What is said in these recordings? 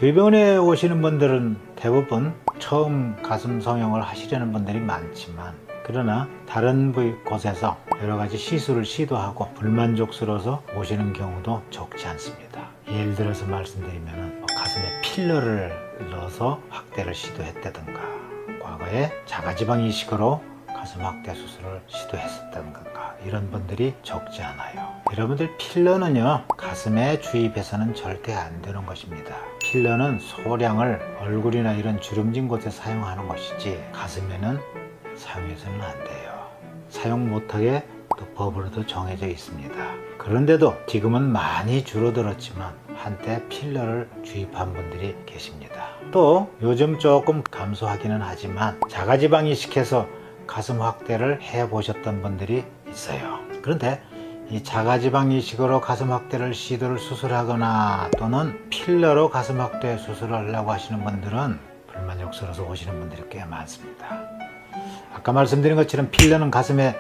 저희 병원에 오시는 분들은 대부분 처음 가슴 성형을 하시려는 분들이 많지만, 그러나 다른 곳에서 여러 가지 시술을 시도하고 불만족스러워서 오시는 경우도 적지 않습니다. 예를 들어서 말씀드리면 가슴에 필러를 넣어서 확대를 시도했다든가, 과거에 자가지방 이식으로 가슴 확대 수술을 시도했었다든가, 이런 분들이 적지 않아요. 여러분들, 필러는요, 가슴에 주입해서는 절대 안 되는 것입니다. 필러는 소량을 얼굴이나 이런 주름진 곳에 사용하는 것이지 가슴에는 사용해서는 안 돼요. 사용 못하게 또 법으로도 정해져 있습니다. 그런데도 지금은 많이 줄어들었지만 한때 필러를 주입한 분들이 계십니다. 또 요즘 조금 감소하기는 하지만 자가지방 이식해서 가슴 확대를 해보셨던 분들이 있어요. 그런데 이 자가지방 이식으로 가슴 확대를 수술하거나 또는 필러로 가슴 확대 수술을 하려고 하시는 분들은 불만족스러워서 오시는 분들이 꽤 많습니다. 아까 말씀드린 것처럼 필러는 가슴에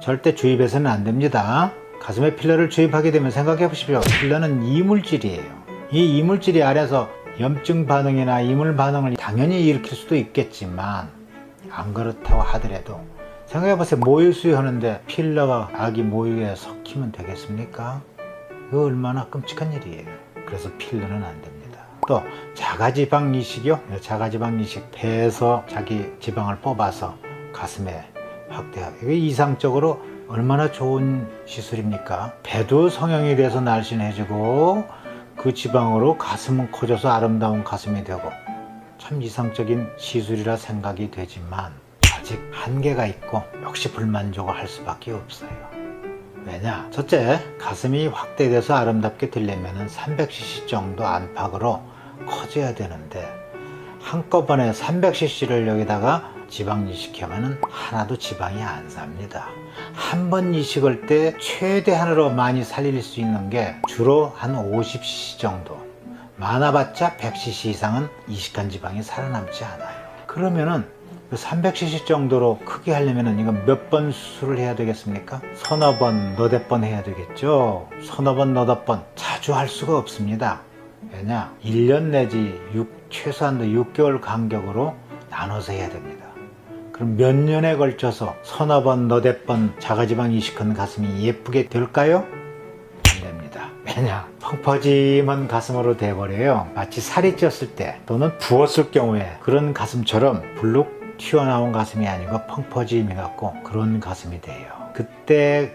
절대 주입해서는 안 됩니다. 가슴에 필러를 주입하게 되면 생각해 보십시오. 필러는 이물질이에요. 이 이물질이 안에서 염증 반응이나 이물 반응을 당연히 일으킬 수도 있겠지만, 안 그렇다고 하더라도 생각해 보세요. 모유수유 하는데 필러가 아기 모유에 섞이면 되겠습니까? 이거 얼마나 끔찍한 일이에요. 그래서 필러는 안 됩니다. 또 자가지방 이식이요. 자가지방 이식, 배에서 자기 지방을 뽑아서 가슴에 확대하고, 이게 이상적으로 얼마나 좋은 시술입니까? 배도 성형이 돼서 날씬해지고 그 지방으로 가슴은 커져서 아름다운 가슴이 되고, 참 이상적인 시술이라 생각이 되지만 아직 한계가 있고 역시 불만족을 할 수밖에 없어요. 왜냐? 첫째, 가슴이 확대돼서 아름답게 되려면 300cc 정도 안팎으로 커져야 되는데, 한꺼번에 300cc를 여기다가 지방 이식하면 하나도 지방이 안 삽니다. 한 번 이식할 때 최대한으로 많이 살릴 수 있는 게 주로 한 50cc 정도, 많아봤자 100cc 이상은 이식한 지방이 살아남지 않아요. 그러면은 300cc 정도로 크게 하려면 이건 몇 번 수술을 해야 되겠습니까? 서너 번, 너댓 번 해야 되겠죠. 서너 번, 너댓 번 자주 할 수가 없습니다. 왜냐? 1년 내지 최소한도 6개월 간격으로 나눠서 해야 됩니다. 그럼 몇 년에 걸쳐서 서너 번, 너댓 번 자가지방 이식한 가슴이 예쁘게 될까요? 안 됩니다. 왜냐? 펑퍼짐한 가슴으로 돼버려요. 마치 살이 쪘을 때 또는 부었을 경우에 그런 가슴처럼 불룩 튀어나온 가슴이 아니고 펑퍼짐해갖고 그런 가슴이 돼요. 그때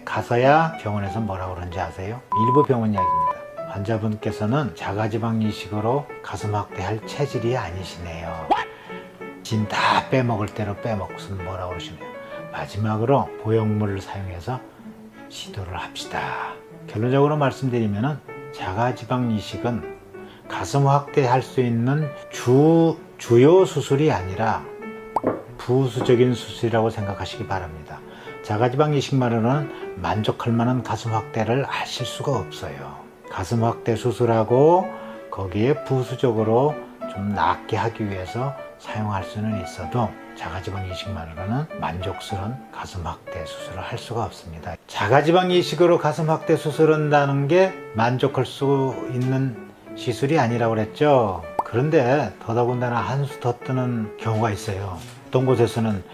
가서야 병원에서 뭐라고 그러는지 아세요? 일부 병원 이야기입니다. 환자분께서는 자가지방 이식으로 가슴 확대할 체질이 아니시네요. 진 다 빼먹을 대로 빼먹고서는 뭐라고 그러시네요. 마지막으로 보형물을 사용해서 시도를 합시다. 결론적으로 말씀드리면 자가지방 이식은 가슴 확대할 수 있는 주요 수술이 아니라 부수적인 수술이라고 생각하시기 바랍니다. 자가지방 이식만으로는 만족할 만한 가슴 확대를 하실 수가 없어요. 가슴 확대 수술하고 거기에 부수적으로 좀 낫게 하기 위해서 사용할 수는 있어도 자가지방 이식만으로는 만족스러운 가슴 확대 수술을 할 수가 없습니다. 자가지방 이식으로 가슴 확대 수술을 한다는 게 만족할 수 있는 시술이 아니라고 그랬죠. 그런데 더더군다나 한 수 더 뜨는 경우가 있어요. 어떤 곳에서는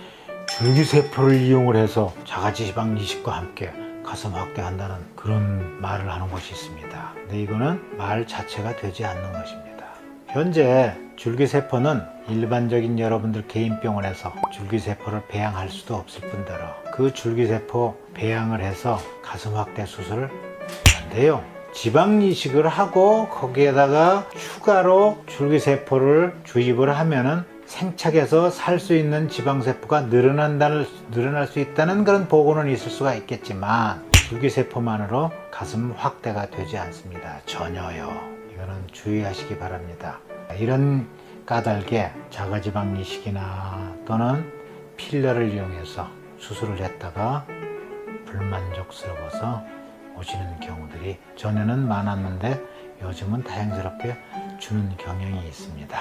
줄기세포를 이용을 해서 자가지방 이식과 함께 가슴 확대한다는 그런 말을 하는 곳이 있습니다. 근데 이거는 말 자체가 되지 않는 것입니다. 현재 줄기세포는 일반적인 여러분들 개인 병원에서 줄기세포를 배양할 수도 없을 뿐더러 그 줄기세포 배양을 해서 가슴 확대 수술을 안 돼요. 지방 이식을 하고 거기에다가 추가로 줄기세포를 주입을 하면은 생착해서 살 수 있는 지방세포가 늘어날 수 있다는 그런 보고는 있을 수가 있겠지만 줄기세포만으로 가슴 확대가 되지 않습니다. 전혀요. 이거는 주의하시기 바랍니다. 이런 까닭에 자가지방 이식이나 또는 필러를 이용해서 수술을 했다가 불만족스러워서 오시는 경우들이 전에는 많았는데 요즘은 다행스럽게 주는 경향이 있습니다.